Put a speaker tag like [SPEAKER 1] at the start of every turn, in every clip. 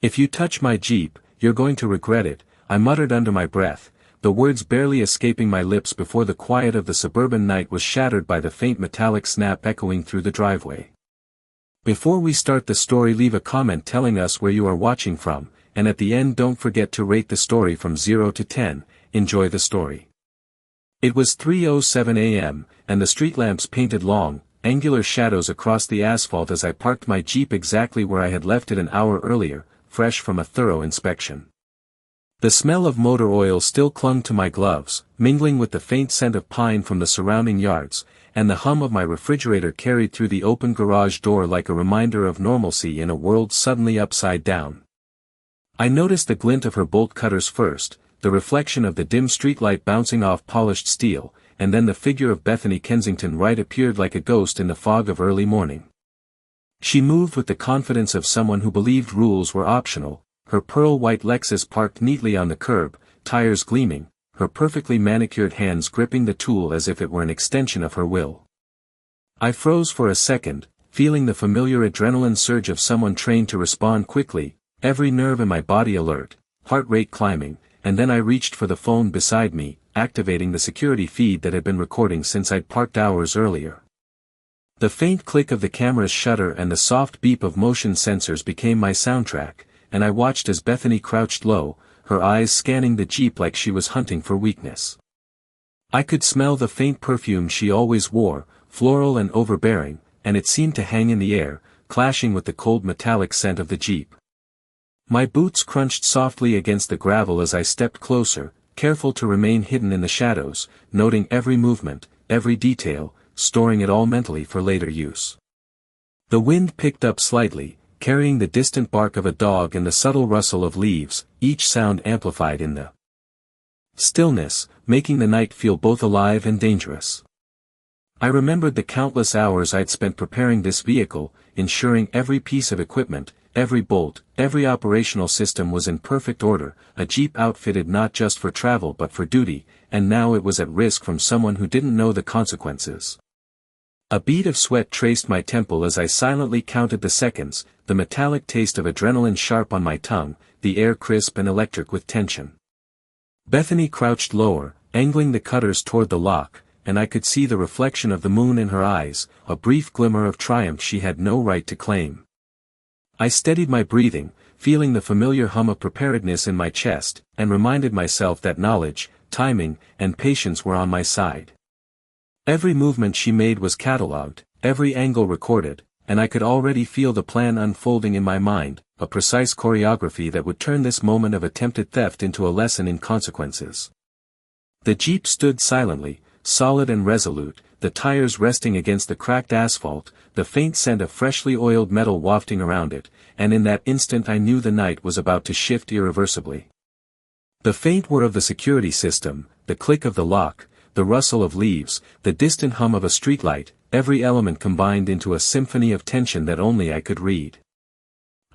[SPEAKER 1] "If you touch my Jeep, you're going to regret it," I muttered under my breath, the words barely escaping my lips before the quiet of the suburban night was shattered by the faint metallic snap echoing through the driveway. Before we start the story, leave a comment telling us where you are watching from, and at the end don't forget to rate the story from 0 to 10, enjoy the story. It was 3:07 a.m., and the street lamps painted long, angular shadows across the asphalt as I parked my Jeep exactly where I had left it an hour earlier, fresh from a thorough inspection. The smell of motor oil still clung to my gloves, mingling with the faint scent of pine from the surrounding yards, and the hum of my refrigerator carried through the open garage door like a reminder of normalcy in a world suddenly upside down. I noticed the glint of her bolt cutters first, the reflection of the dim streetlight bouncing off polished steel, and then the figure of Bethany Kensington Wright appeared like a ghost in the fog of early morning. She moved with the confidence of someone who believed rules were optional, her pearl-white Lexus parked neatly on the curb, tires gleaming, her perfectly manicured hands gripping the tool as if it were an extension of her will. I froze for a second, feeling the familiar adrenaline surge of someone trained to respond quickly, every nerve in my body alert, heart rate climbing, and then I reached for the phone beside me, activating the security feed that had been recording since I'd parked hours earlier. The faint click of the camera's shutter and the soft beep of motion sensors became my soundtrack, and I watched as Bethany crouched low, her eyes scanning the Jeep like she was hunting for weakness. I could smell the faint perfume she always wore, floral and overbearing, and it seemed to hang in the air, clashing with the cold metallic scent of the Jeep. My boots crunched softly against the gravel as I stepped closer, careful to remain hidden in the shadows, noting every movement, every detail, storing it all mentally for later use. The wind picked up slightly, carrying the distant bark of a dog and the subtle rustle of leaves, each sound amplified in the stillness, making the night feel both alive and dangerous. I remembered the countless hours I'd spent preparing this vehicle, ensuring every piece of equipment, every bolt, every operational system was in perfect order, a Jeep outfitted not just for travel but for duty, and now it was at risk from someone who didn't know the consequences. A bead of sweat traced my temple as I silently counted the seconds, the metallic taste of adrenaline sharp on my tongue, the air crisp and electric with tension. Bethany crouched lower, angling the cutters toward the lock, and I could see the reflection of the moon in her eyes, a brief glimmer of triumph she had no right to claim. I steadied my breathing, feeling the familiar hum of preparedness in my chest, and reminded myself that knowledge, timing, and patience were on my side. Every movement she made was catalogued, every angle recorded, and I could already feel the plan unfolding in my mind, a precise choreography that would turn this moment of attempted theft into a lesson in consequences. The Jeep stood silently, solid and resolute, the tires resting against the cracked asphalt, the faint scent of freshly oiled metal wafting around it, and in that instant I knew the night was about to shift irreversibly. The faint whir of the security system, the click of the lock, the rustle of leaves, the distant hum of a streetlight, every element combined into a symphony of tension that only I could read.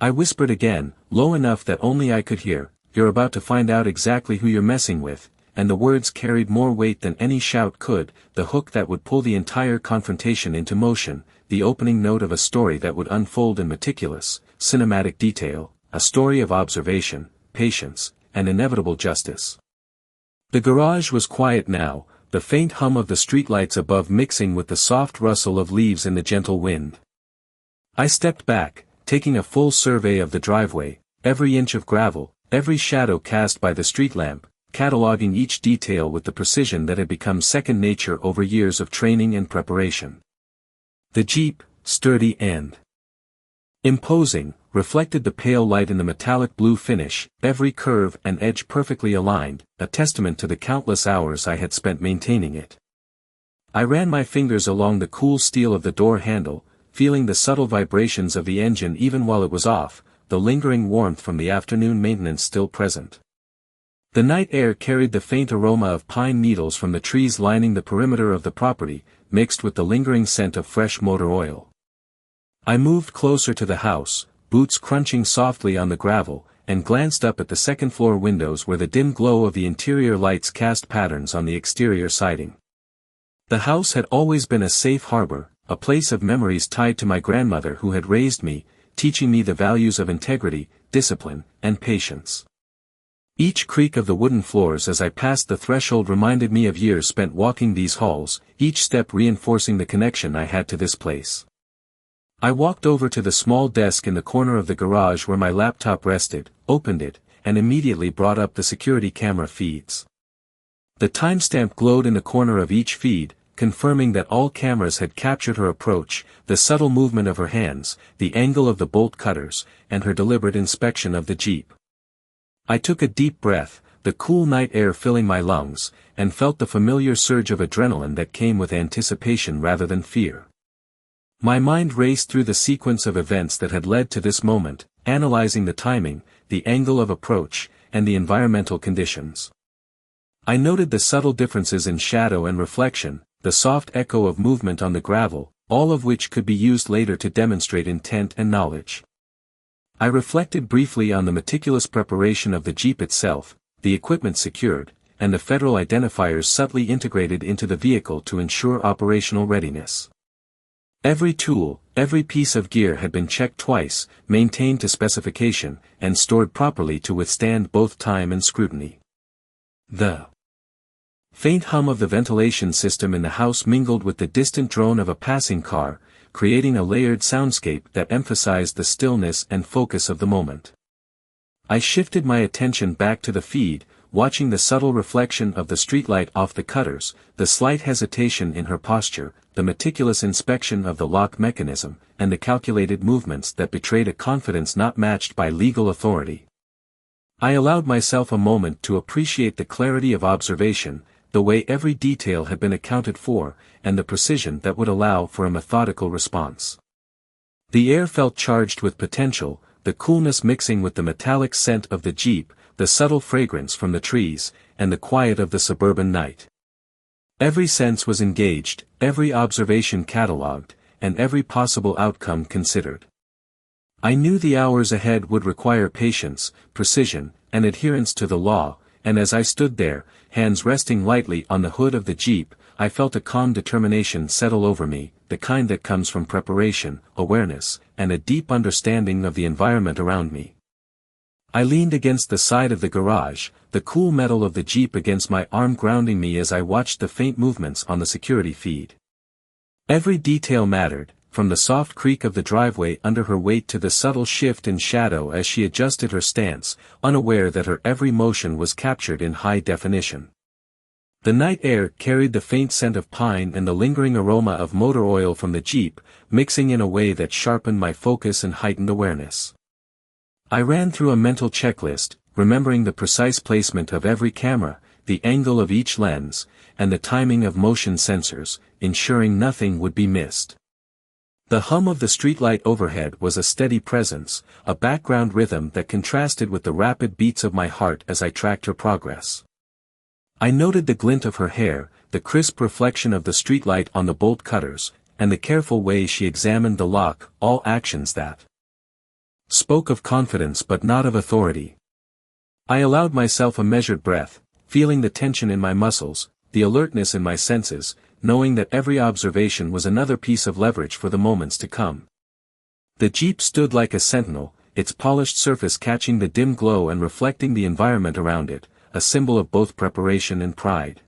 [SPEAKER 1] I whispered again, low enough that only I could hear, "You're about to find out exactly who you're messing with," and the words carried more weight than any shout could, the hook that would pull the entire confrontation into motion, the opening note of a story that would unfold in meticulous, cinematic detail, a story of observation, patience, and inevitable justice. The garage was quiet now, the faint hum of the streetlights above mixing with the soft rustle of leaves in the gentle wind. I stepped back, taking a full survey of the driveway, every inch of gravel, every shadow cast by the street lamp, cataloging each detail with the precision that had become second nature over years of training and preparation. The Jeep, sturdy and imposing, reflected the pale light in the metallic blue finish, every curve and edge perfectly aligned, a testament to the countless hours I had spent maintaining it. I ran my fingers along the cool steel of the door handle, feeling the subtle vibrations of the engine even while it was off, the lingering warmth from the afternoon maintenance still present. The night air carried the faint aroma of pine needles from the trees lining the perimeter of the property, mixed with the lingering scent of fresh motor oil. I moved closer to the house, boots crunching softly on the gravel, and glanced up at the second-floor windows where the dim glow of the interior lights cast patterns on the exterior siding. The house had always been a safe harbor, a place of memories tied to my grandmother who had raised me, teaching me the values of integrity, discipline, and patience. Each creak of the wooden floors as I passed the threshold reminded me of years spent walking these halls, each step reinforcing the connection I had to this place. I walked over to the small desk in the corner of the garage where my laptop rested, opened it, and immediately brought up the security camera feeds. The timestamp glowed in the corner of each feed, confirming that all cameras had captured her approach, the subtle movement of her hands, the angle of the bolt cutters, and her deliberate inspection of the Jeep. I took a deep breath, the cool night air filling my lungs, and felt the familiar surge of adrenaline that came with anticipation rather than fear. My mind raced through the sequence of events that had led to this moment, analyzing the timing, the angle of approach, and the environmental conditions. I noted the subtle differences in shadow and reflection, the soft echo of movement on the gravel, all of which could be used later to demonstrate intent and knowledge. I reflected briefly on the meticulous preparation of the Jeep itself, the equipment secured, and the federal identifiers subtly integrated into the vehicle to ensure operational readiness. Every tool, every piece of gear had been checked twice, maintained to specification, and stored properly to withstand both time and scrutiny. The faint hum of the ventilation system in the house mingled with the distant drone of a passing car, creating a layered soundscape that emphasized the stillness and focus of the moment. I shifted my attention back to the feed, watching the subtle reflection of the streetlight off the cutters, the slight hesitation in her posture, the meticulous inspection of the lock mechanism, and the calculated movements that betrayed a confidence not matched by legal authority. I allowed myself a moment to appreciate the clarity of observation, the way every detail had been accounted for, and the precision that would allow for a methodical response. The air felt charged with potential, the coolness mixing with the metallic scent of the Jeep, the subtle fragrance from the trees, and the quiet of the suburban night. Every sense was engaged, every observation catalogued, and every possible outcome considered. I knew the hours ahead would require patience, precision, and adherence to the law, and as I stood there, hands resting lightly on the hood of the Jeep, I felt a calm determination settle over me, the kind that comes from preparation, awareness, and a deep understanding of the environment around me. I leaned against the side of the garage, the cool metal of the Jeep against my arm grounding me as I watched the faint movements on the security feed. Every detail mattered, from the soft creak of the driveway under her weight to the subtle shift in shadow as she adjusted her stance, unaware that her every motion was captured in high definition. The night air carried the faint scent of pine and the lingering aroma of motor oil from the Jeep, mixing in a way that sharpened my focus and heightened awareness. I ran through a mental checklist, remembering the precise placement of every camera, the angle of each lens, and the timing of motion sensors, ensuring nothing would be missed. The hum of the streetlight overhead was a steady presence, a background rhythm that contrasted with the rapid beats of my heart as I tracked her progress. I noted the glint of her hair, the crisp reflection of the streetlight on the bolt cutters, and the careful way she examined the lock, all actions that spoke of confidence but not of authority. I allowed myself a measured breath, feeling the tension in my muscles, the alertness in my senses, knowing that every observation was another piece of leverage for the moments to come. The Jeep stood like a sentinel, its polished surface catching the dim glow and reflecting the environment around it, a symbol of both preparation and pride.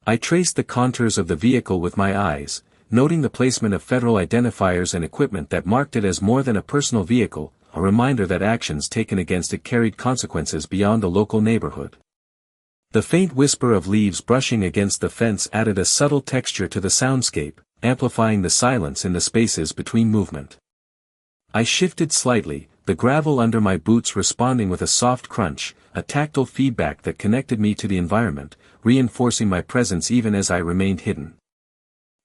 [SPEAKER 1] I traced the contours of the vehicle with my eyes, noting the placement of federal identifiers and equipment that marked it as more than a personal vehicle, a reminder that actions taken against it carried consequences beyond a local neighborhood. The faint whisper of leaves brushing against the fence added a subtle texture to the soundscape, amplifying the silence in the spaces between movement. I shifted slightly, the gravel under my boots responding with a soft crunch, a tactile feedback that connected me to the environment, reinforcing my presence even as I remained hidden.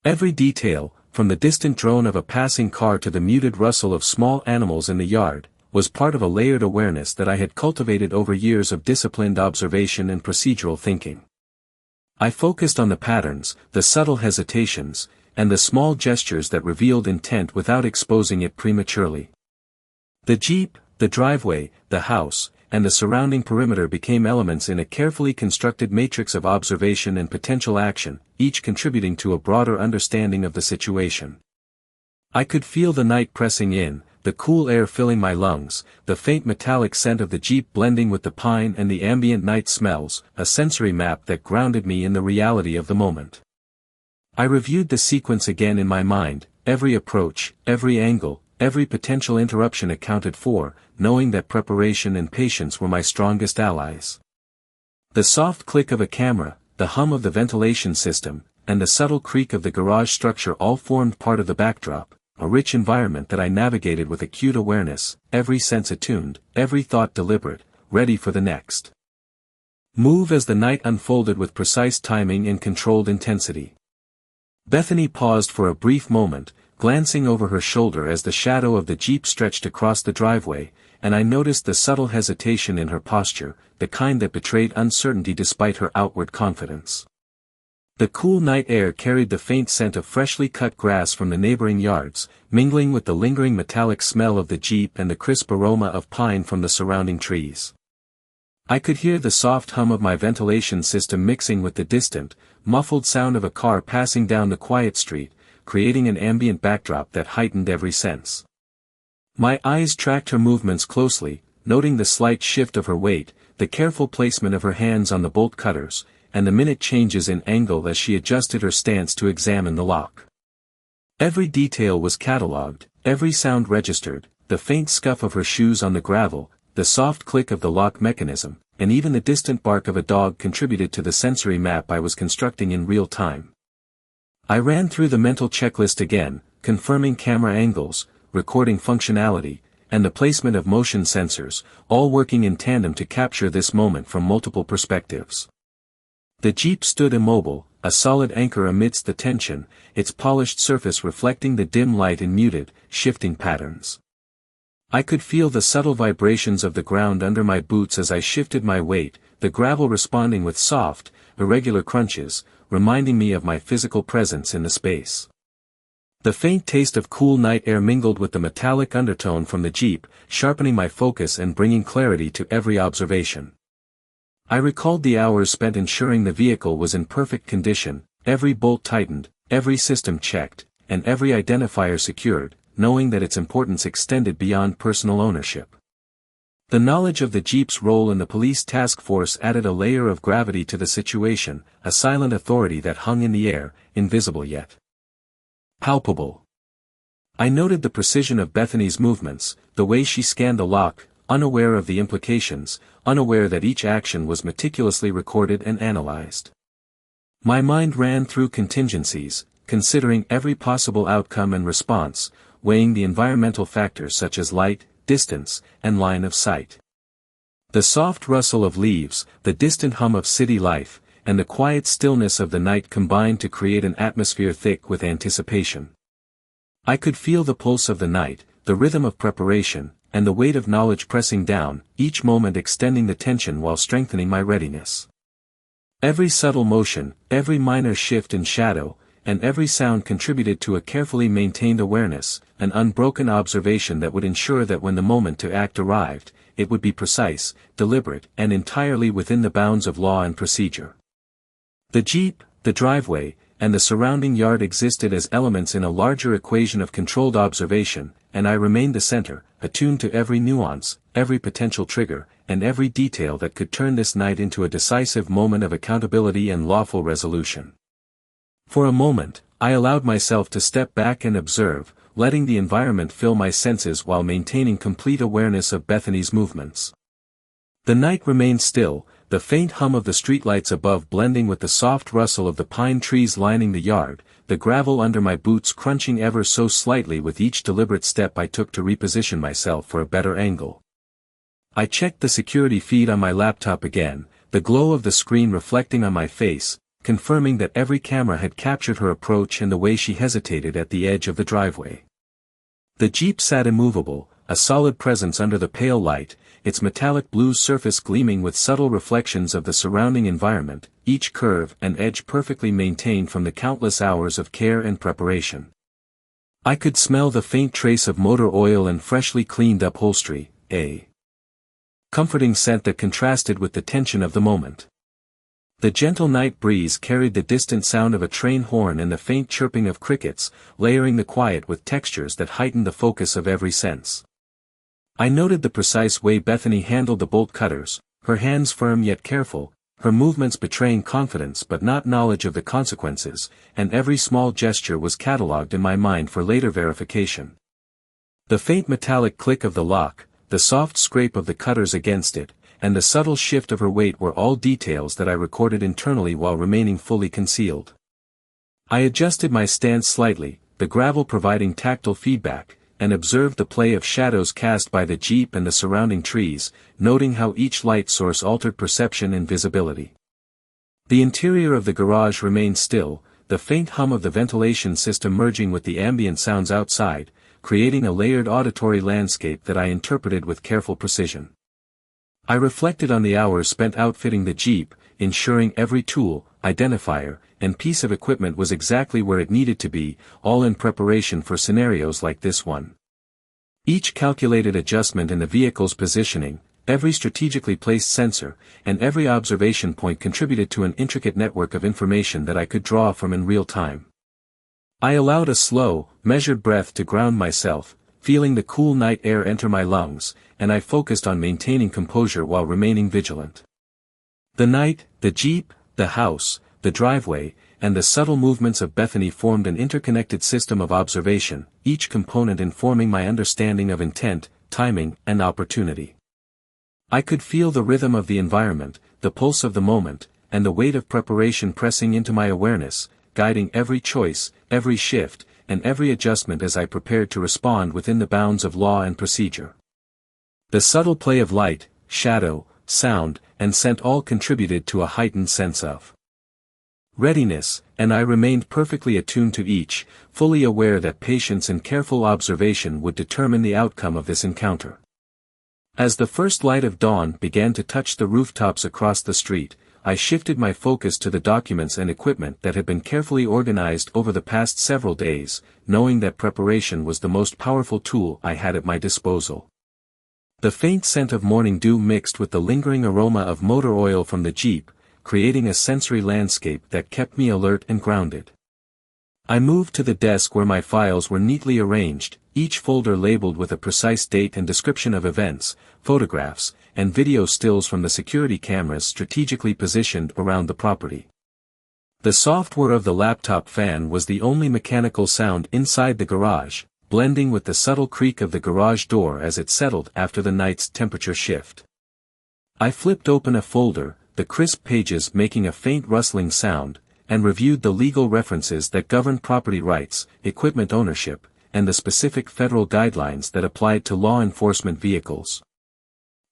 [SPEAKER 1] Every detail, from the distant drone of a passing car to the muted rustle of small animals in the yard, was part of a layered awareness that I had cultivated over years of disciplined observation and procedural thinking. I focused on the patterns, the subtle hesitations, and the small gestures that revealed intent without exposing it prematurely. The Jeep, the driveway, the house, and the surrounding perimeter became elements in a carefully constructed matrix of observation and potential action, each contributing to a broader understanding of the situation. I could feel the night pressing in, the the cool air filling my lungs, the faint metallic scent of the Jeep blending with the pine and the ambient night smells, a sensory map that grounded me in the reality of the moment. I reviewed the sequence again in my mind, every approach, every angle, every potential interruption accounted for, knowing that preparation and patience were my strongest allies. The soft click of a camera, the hum of the ventilation system, and the subtle creak of the garage structure all formed part of the backdrop, a rich environment that I navigated with acute awareness, every sense attuned, every thought deliberate, ready for the next move as the night unfolded with precise timing and controlled intensity. Bethany paused for a brief moment, glancing over her shoulder as the shadow of the Jeep stretched across the driveway, and I noticed the subtle hesitation in her posture, the kind that betrayed uncertainty despite her outward confidence. The cool night air carried the faint scent of freshly cut grass from the neighboring yards, mingling with the lingering metallic smell of the Jeep and the crisp aroma of pine from the surrounding trees. I could hear the soft hum of my ventilation system mixing with the distant, muffled sound of a car passing down the quiet street, creating an ambient backdrop that heightened every sense. My eyes tracked her movements closely, noting the slight shift of her weight, the careful placement of her hands on the bolt cutters, and the minute changes in angle as she adjusted her stance to examine the lock. Every detail was catalogued, every sound registered, the faint scuff of her shoes on the gravel, the soft click of the lock mechanism, and even the distant bark of a dog contributed to the sensory map I was constructing in real time. I ran through the mental checklist again, confirming camera angles, recording functionality, and the placement of motion sensors, all working in tandem to capture this moment from multiple perspectives. The Jeep stood immobile, a solid anchor amidst the tension, its polished surface reflecting the dim light in muted, shifting patterns. I could feel the subtle vibrations of the ground under my boots as I shifted my weight, the gravel responding with soft, irregular crunches, reminding me of my physical presence in the space. The faint taste of cool night air mingled with the metallic undertone from the Jeep, sharpening my focus and bringing clarity to every observation. I recalled the hours spent ensuring the vehicle was in perfect condition, every bolt tightened, every system checked, and every identifier secured, knowing that its importance extended beyond personal ownership. The knowledge of the Jeep's role in the police task force added a layer of gravity to the situation, a silent authority that hung in the air, invisible yet palpable. I noted the precision of Bethany's movements, the way she scanned the lock, unaware of the implications, unaware that each action was meticulously recorded and analyzed. My mind ran through contingencies, considering every possible outcome and response, weighing the environmental factors such as light, distance, and line of sight. The soft rustle of leaves, the distant hum of city life, and the quiet stillness of the night combined to create an atmosphere thick with anticipation. I could feel the pulse of the night, the rhythm of preparation, and the weight of knowledge pressing down, each moment extending the tension while strengthening my readiness. Every subtle motion, every minor shift in shadow, and every sound contributed to a carefully maintained awareness, an unbroken observation that would ensure that when the moment to act arrived, it would be precise, deliberate, and entirely within the bounds of law and procedure. The Jeep, the driveway, and the surrounding yard existed as elements in a larger equation of controlled observation, and I remained the center, attuned to every nuance, every potential trigger, and every detail that could turn this night into a decisive moment of accountability and lawful resolution. For a moment, I allowed myself to step back and observe, letting the environment fill my senses while maintaining complete awareness of Bethany's movements. The night remained still, the faint hum of the streetlights above blending with the soft rustle of the pine trees lining the yard, the gravel under my boots crunching ever so slightly with each deliberate step I took to reposition myself for a better angle. I checked the security feed on my laptop again, the glow of the screen reflecting on my face, confirming that every camera had captured her approach and the way she hesitated at the edge of the driveway. The Jeep sat immovable, a solid presence under the pale light, its metallic blue surface gleaming with subtle reflections of the surrounding environment, each curve and edge perfectly maintained from the countless hours of care and preparation. I could smell the faint trace of motor oil and freshly cleaned upholstery, a comforting scent that contrasted with the tension of the moment. The gentle night breeze carried the distant sound of a train horn and the faint chirping of crickets, layering the quiet with textures that heightened the focus of every sense. I noted the precise way Bethany handled the bolt cutters, her hands firm yet careful, her movements betraying confidence but not knowledge of the consequences, and every small gesture was catalogued in my mind for later verification. The faint metallic click of the lock, the soft scrape of the cutters against it, and the subtle shift of her weight were all details that I recorded internally while remaining fully concealed. I adjusted my stance slightly, the gravel providing tactile feedback, and observed the play of shadows cast by the Jeep and the surrounding trees, noting how each light source altered perception and visibility. The interior of the garage remained still, the faint hum of the ventilation system merging with the ambient sounds outside, creating a layered auditory landscape that I interpreted with careful precision. I reflected on the hours spent outfitting the Jeep, ensuring every tool, identifier, and piece of equipment was exactly where it needed to be, all in preparation for scenarios like this one. Each calculated adjustment in the vehicle's positioning, every strategically placed sensor, and every observation point contributed to an intricate network of information that I could draw from in real time. I allowed a slow, measured breath to ground myself, feeling the cool night air enter my lungs, and I focused on maintaining composure while remaining vigilant. The night, the Jeep, the house, the driveway, and the subtle movements of Bethany formed an interconnected system of observation, each component informing my understanding of intent, timing, and opportunity. I could feel the rhythm of the environment, the pulse of the moment, and the weight of preparation pressing into my awareness, guiding every choice, every shift, and every adjustment as I prepared to respond within the bounds of law and procedure. The subtle play of light, shadow, sound, and scent all contributed to a heightened sense of readiness, and I remained perfectly attuned to each, fully aware that patience and careful observation would determine the outcome of this encounter. As the first light of dawn began to touch the rooftops across the street, I shifted my focus to the documents and equipment that had been carefully organized over the past several days, knowing that preparation was the most powerful tool I had at my disposal. The faint scent of morning dew mixed with the lingering aroma of motor oil from the Jeep, creating a sensory landscape that kept me alert and grounded. I moved to the desk where my files were neatly arranged, each folder labeled with a precise date and description of events, photographs, and video stills from the security cameras strategically positioned around the property. The soft whir of the laptop fan was the only mechanical sound inside the garage, blending with the subtle creak of the garage door as it settled after the night's temperature shift. I flipped open a folder, the crisp pages making a faint rustling sound, and reviewed the legal references that govern property rights, equipment ownership, and the specific federal guidelines that applied to law enforcement vehicles.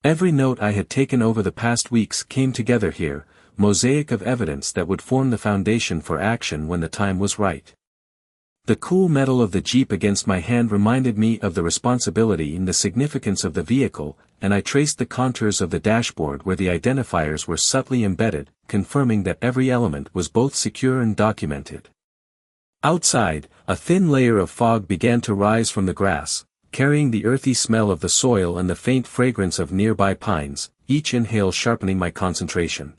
[SPEAKER 1] Every note I had taken over the past weeks came together here, mosaic of evidence that would form the foundation for action when the time was right. The cool metal of the Jeep against my hand reminded me of the responsibility and the significance of the vehicle, and I traced the contours of the dashboard where the identifiers were subtly embedded, confirming that every element was both secure and documented. Outside, a thin layer of fog began to rise from the grass, carrying the earthy smell of the soil and the faint fragrance of nearby pines, each inhale sharpening my concentration.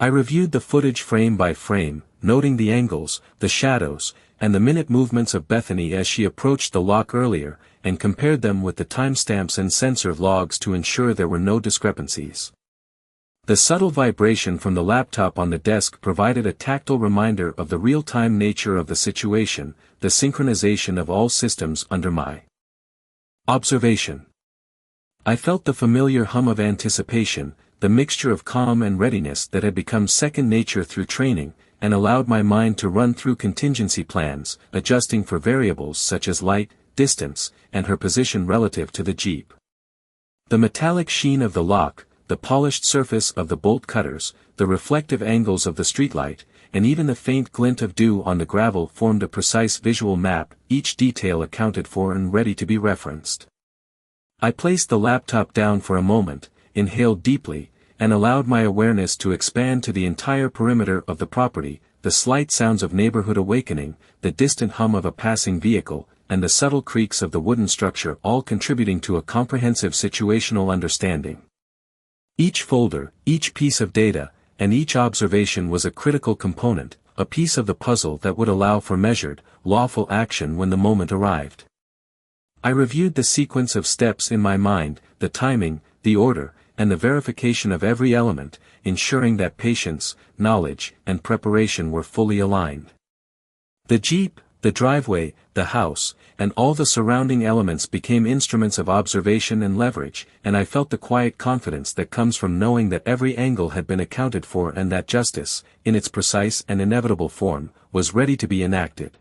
[SPEAKER 1] I reviewed the footage frame by frame, noting the angles, the shadows, and the minute movements of Bethany as she approached the lock earlier, and compared them with the timestamps and sensor logs to ensure there were no discrepancies. The subtle vibration from the laptop on the desk provided a tactile reminder of the real-time nature of the situation, the synchronization of all systems under my observation. I felt the familiar hum of anticipation, the mixture of calm and readiness that had become second nature through training, and allowed my mind to run through contingency plans, adjusting for variables such as light, distance, and her position relative to the Jeep. The metallic sheen of the lock, the polished surface of the bolt cutters, the reflective angles of the streetlight, and even the faint glint of dew on the gravel formed a precise visual map, each detail accounted for and ready to be referenced. I placed the laptop down for a moment, inhaled deeply, and allowed my awareness to expand to the entire perimeter of the property, the slight sounds of neighborhood awakening, the distant hum of a passing vehicle, and the subtle creaks of the wooden structure all contributing to a comprehensive situational understanding. Each folder, each piece of data, and each observation was a critical component, a piece of the puzzle that would allow for measured, lawful action when the moment arrived. I reviewed the sequence of steps in my mind, the timing, the order, and the verification of every element, ensuring that patience, knowledge, and preparation were fully aligned. The Jeep, the driveway, the house, and all the surrounding elements became instruments of observation and leverage, and I felt the quiet confidence that comes from knowing that every angle had been accounted for and that justice, in its precise and inevitable form, was ready to be enacted.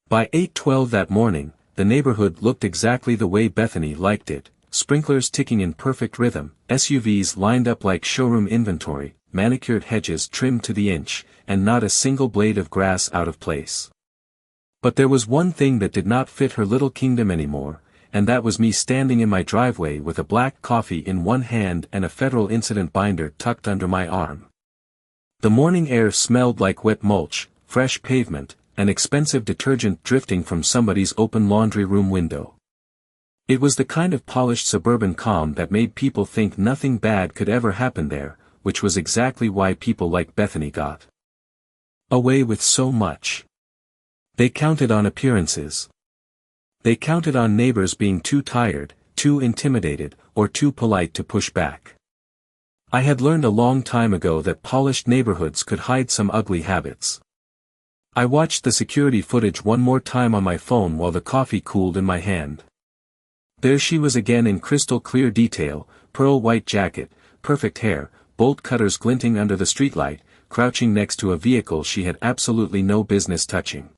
[SPEAKER 1] By 8:12 that morning, the neighborhood looked exactly the way Bethany liked it, sprinklers ticking in perfect rhythm, SUVs lined up like showroom inventory, manicured hedges trimmed to the inch, and not a single blade of grass out of place. But there was one thing that did not fit her little kingdom anymore, and that was me standing in my driveway with a black coffee in one hand and a federal incident binder tucked under my arm. The morning air smelled like wet mulch, fresh pavement, and expensive detergent drifting from somebody's open laundry room window. It was the kind of polished suburban calm that made people think nothing bad could ever happen there, which was exactly why people like Bethany got away with so much. They counted on appearances. They counted on neighbors being too tired, too intimidated, or too polite to push back. I had learned a long time ago that polished neighborhoods could hide some ugly habits. I watched the security footage one more time on my phone while the coffee cooled in my hand. There she was again in crystal clear detail, pearl white jacket, perfect hair, bolt cutters glinting under the streetlight, crouching next to a vehicle she had absolutely no business touching.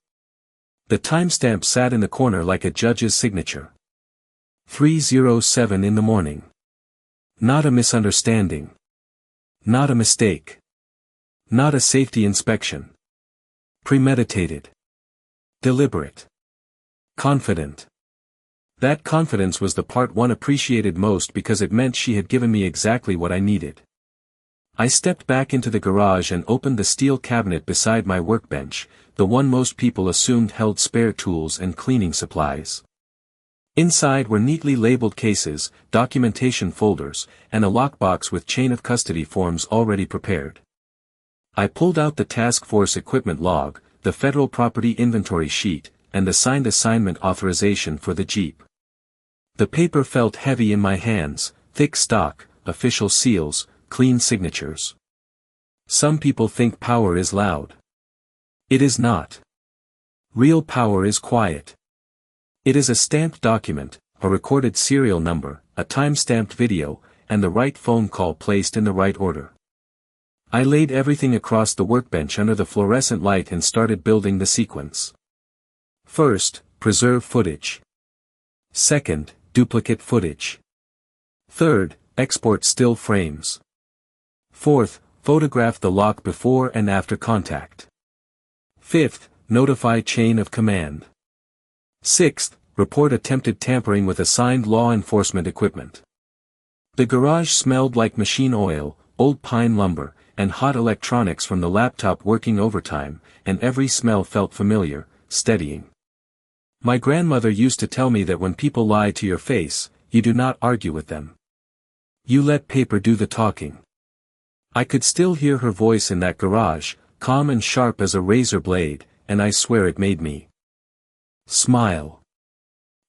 [SPEAKER 1] The timestamp sat in the corner like a judge's signature. 3:07 in the morning. Not a misunderstanding. Not a mistake. Not a safety inspection. Premeditated. Deliberate. Confident. That confidence was the part one appreciated most because it meant she had given me exactly what I needed. I stepped back into the garage and opened the steel cabinet beside my workbench, the one most people assumed held spare tools and cleaning supplies. Inside were neatly labeled cases, documentation folders, and a lockbox with chain of custody forms already prepared. I pulled out the task force equipment log, the federal property inventory sheet, and the signed assignment authorization for the Jeep. The paper felt heavy in my hands, thick stock, official seals, clean signatures. Some people think power is loud. It is not. Real power is quiet. It is a stamped document, a recorded serial number, a time-stamped video, and the right phone call placed in the right order. I laid everything across the workbench under the fluorescent light and started building the sequence. First, preserve footage. Second, duplicate footage. Third, export still frames. Fourth, photograph the lock before and after contact. Fifth, notify chain of command. Sixth, report attempted tampering with assigned law enforcement equipment. The garage smelled like machine oil, old pine lumber, and hot electronics from the laptop working overtime, and every smell felt familiar, steadying. My grandmother used to tell me that when people lie to your face, you do not argue with them. You let paper do the talking. I could still hear her voice in that garage, calm and sharp as a razor blade, and I swear it made me smile.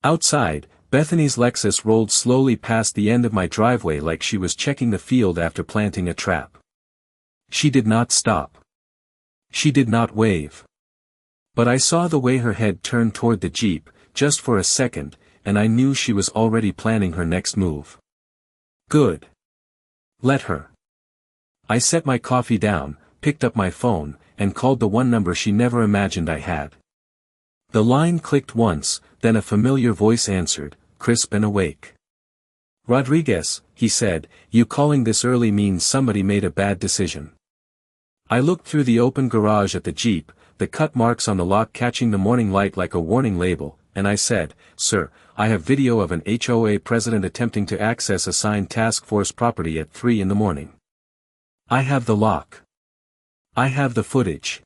[SPEAKER 1] Outside, Bethany's Lexus rolled slowly past the end of my driveway like she was checking the field after planting a trap. She did not stop. She did not wave. But I saw the way her head turned toward the Jeep, just for a second, and I knew she was already planning her next move. Good. Let her. I set my coffee down, picked up my phone, and called the one number she never imagined I had. The line clicked once, then a familiar voice answered, crisp and awake. Rodriguez, he said, you calling this early means somebody made a bad decision. I looked through the open garage at the Jeep, the cut marks on the lock catching the morning light like a warning label, and I said, Sir, I have video of an HOA president attempting to access assigned task force property at 3 in the morning. I have the lock. I have the footage.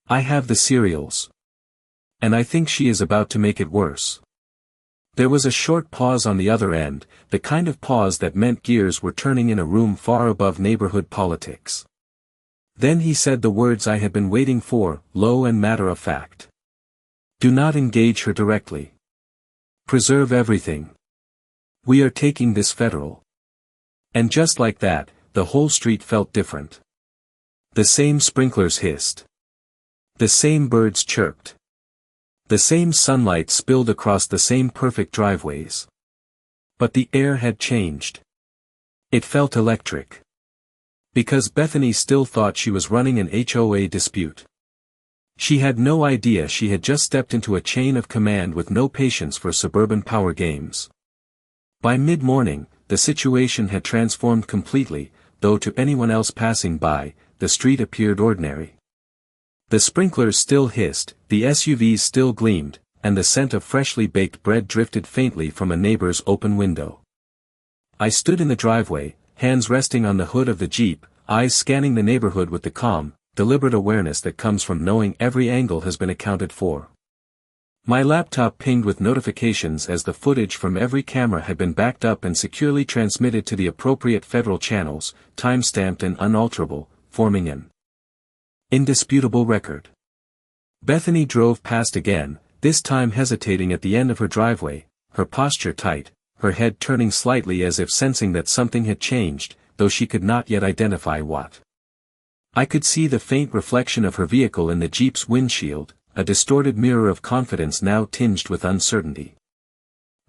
[SPEAKER 1] I have the serials. And I think she is about to make it worse. There was a short pause on the other end, the kind of pause that meant gears were turning in a room far above neighborhood politics. Then he said the words I had been waiting for, low and matter-of-fact. Do not engage her directly. Preserve everything. We are taking this federal. And just like that, the whole street felt different. The same sprinklers hissed. The same birds chirped. The same sunlight spilled across the same perfect driveways. But the air had changed. It felt electric. Because Bethany still thought she was running an HOA dispute. She had no idea she had just stepped into a chain of command with no patience for suburban power games. By mid-morning, the situation had transformed completely, though to anyone else passing by, the street appeared ordinary. The sprinklers still hissed, the SUVs still gleamed, and the scent of freshly baked bread drifted faintly from a neighbor's open window. I stood in the driveway, hands resting on the hood of the Jeep, eyes scanning the neighborhood with the calm, deliberate awareness that comes from knowing every angle has been accounted for. My laptop pinged with notifications as the footage from every camera had been backed up and securely transmitted to the appropriate federal channels, time-stamped and unalterable, forming an indisputable record. Bethany drove past again, this time hesitating at the end of her driveway, her posture tight, her head turning slightly as if sensing that something had changed, though she could not yet identify what. I could see the faint reflection of her vehicle in the Jeep's windshield, a distorted mirror of confidence now tinged with uncertainty.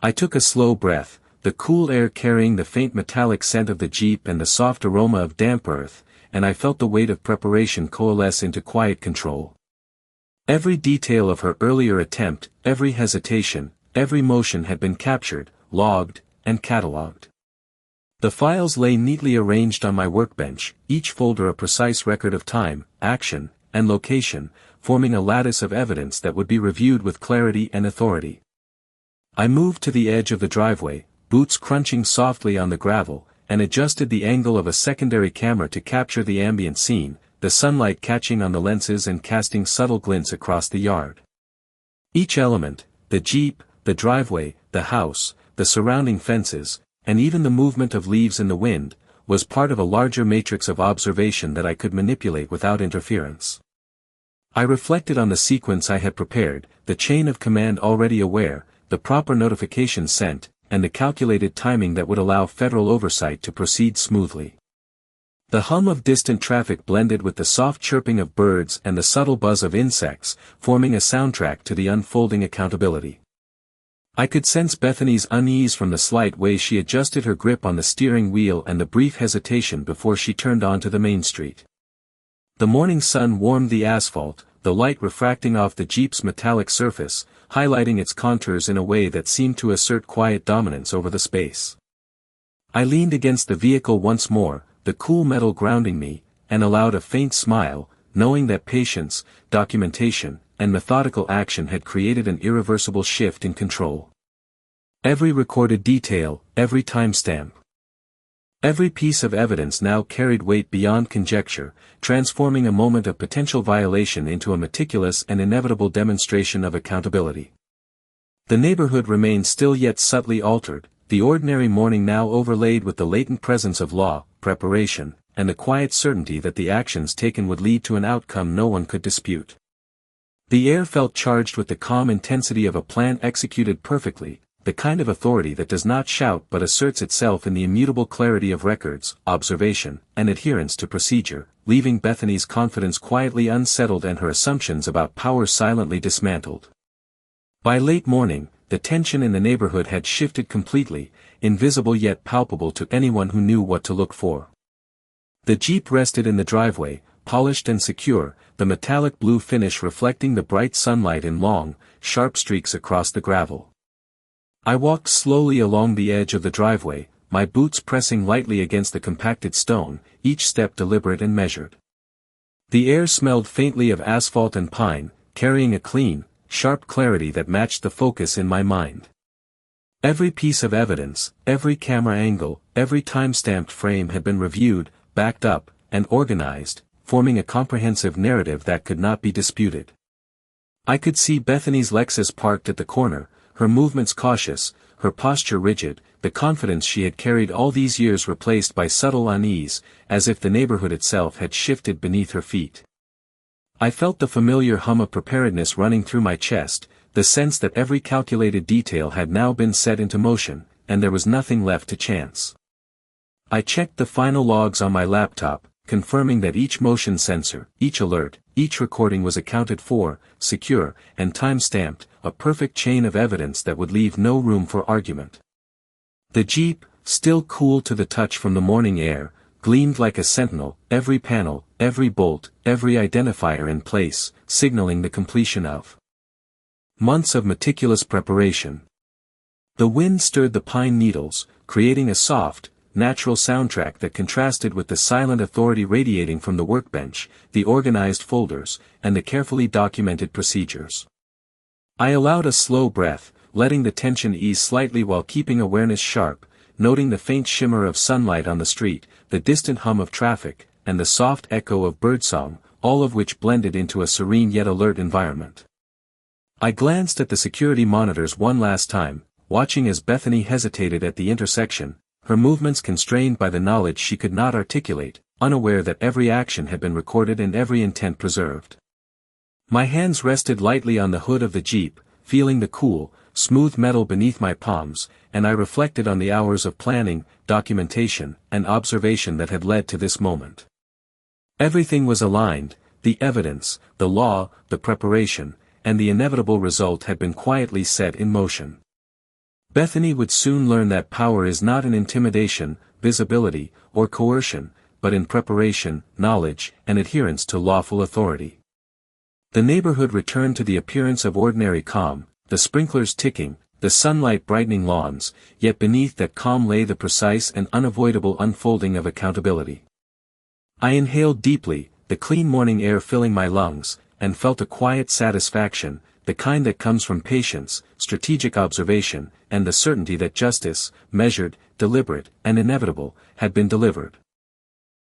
[SPEAKER 1] I took a slow breath, the cool air carrying the faint metallic scent of the Jeep and the soft aroma of damp earth, and I felt the weight of preparation coalesce into quiet control. Every detail of her earlier attempt, every hesitation, every motion had been captured, logged, and catalogued. The files lay neatly arranged on my workbench, each folder a precise record of time, action, and location, forming a lattice of evidence that would be reviewed with clarity and authority. I moved to the edge of the driveway, boots crunching softly on the gravel, and adjusted the angle of a secondary camera to capture the ambient scene, the sunlight catching on the lenses and casting subtle glints across the yard. Each element, the Jeep, the driveway, the house, the surrounding fences, and even the movement of leaves in the wind, was part of a larger matrix of observation that I could manipulate without interference. I reflected on the sequence I had prepared, the chain of command already aware, the proper notifications sent, and the calculated timing that would allow federal oversight to proceed smoothly. The hum of distant traffic blended with the soft chirping of birds and the subtle buzz of insects, forming a soundtrack to the unfolding accountability. I could sense Bethany's unease from the slight way she adjusted her grip on the steering wheel and the brief hesitation before she turned onto the main street. The morning sun warmed the asphalt, the light refracting off the Jeep's metallic surface, highlighting its contours in a way that seemed to assert quiet dominance over the space. I leaned against the vehicle once more, the cool metal grounding me, and allowed a faint smile, knowing that patience, documentation, and methodical action had created an irreversible shift in control. Every recorded detail, every timestamp, every piece of evidence now carried weight beyond conjecture, transforming a moment of potential violation into a meticulous and inevitable demonstration of accountability. The neighborhood remained still yet subtly altered, the ordinary morning now overlaid with the latent presence of law, preparation, and the quiet certainty that the actions taken would lead to an outcome no one could dispute. The air felt charged with the calm intensity of a plan executed perfectly, the kind of authority that does not shout but asserts itself in the immutable clarity of records, observation, and adherence to procedure, leaving Bethany's confidence quietly unsettled and her assumptions about power silently dismantled. By late morning, the tension in the neighborhood had shifted completely, invisible yet palpable to anyone who knew what to look for. The Jeep rested in the driveway, polished and secure, the metallic blue finish reflecting the bright sunlight in long, sharp streaks across the gravel. I walked slowly along the edge of the driveway, my boots pressing lightly against the compacted stone, each step deliberate and measured. The air smelled faintly of asphalt and pine, carrying a clean, sharp clarity that matched the focus in my mind. Every piece of evidence, every camera angle, every time-stamped frame had been reviewed, backed up, and organized, forming a comprehensive narrative that could not be disputed. I could see Bethany's Lexus parked at the corner, her movements cautious, her posture rigid, the confidence she had carried all these years replaced by subtle unease, as if the neighborhood itself had shifted beneath her feet. I felt the familiar hum of preparedness running through my chest, the sense that every calculated detail had now been set into motion, and there was nothing left to chance. I checked the final logs on my laptop, confirming that each motion sensor, each alert, each recording was accounted for, secure, and time-stamped, a perfect chain of evidence that would leave no room for argument. The Jeep, still cool to the touch from the morning air, gleamed like a sentinel, every panel, every bolt, every identifier in place, signaling the completion of months of meticulous preparation. The wind stirred the pine needles, creating a soft, natural soundtrack that contrasted with the silent authority radiating from the workbench, the organized folders, and the carefully documented procedures. I allowed a slow breath, letting the tension ease slightly while keeping awareness sharp, noting the faint shimmer of sunlight on the street, the distant hum of traffic, and the soft echo of birdsong, all of which blended into a serene yet alert environment. I glanced at the security monitors one last time, watching as Bethany hesitated at the intersection, her movements constrained by the knowledge she could not articulate, unaware that every action had been recorded and every intent preserved. My hands rested lightly on the hood of the Jeep, feeling the cool, smooth metal beneath my palms, and I reflected on the hours of planning, documentation, and observation that had led to this moment. Everything was aligned, the evidence, the law, the preparation, and the inevitable result had been quietly set in motion. Bethany would soon learn that power is not in intimidation, visibility, or coercion, but in preparation, knowledge, and adherence to lawful authority. The neighborhood returned to the appearance of ordinary calm, the sprinklers ticking, the sunlight brightening lawns, yet beneath that calm lay the precise and unavoidable unfolding of accountability. I inhaled deeply, the clean morning air filling my lungs, and felt a quiet satisfaction, the kind that comes from patience, strategic observation, and the certainty that justice, measured, deliberate, and inevitable, had been delivered.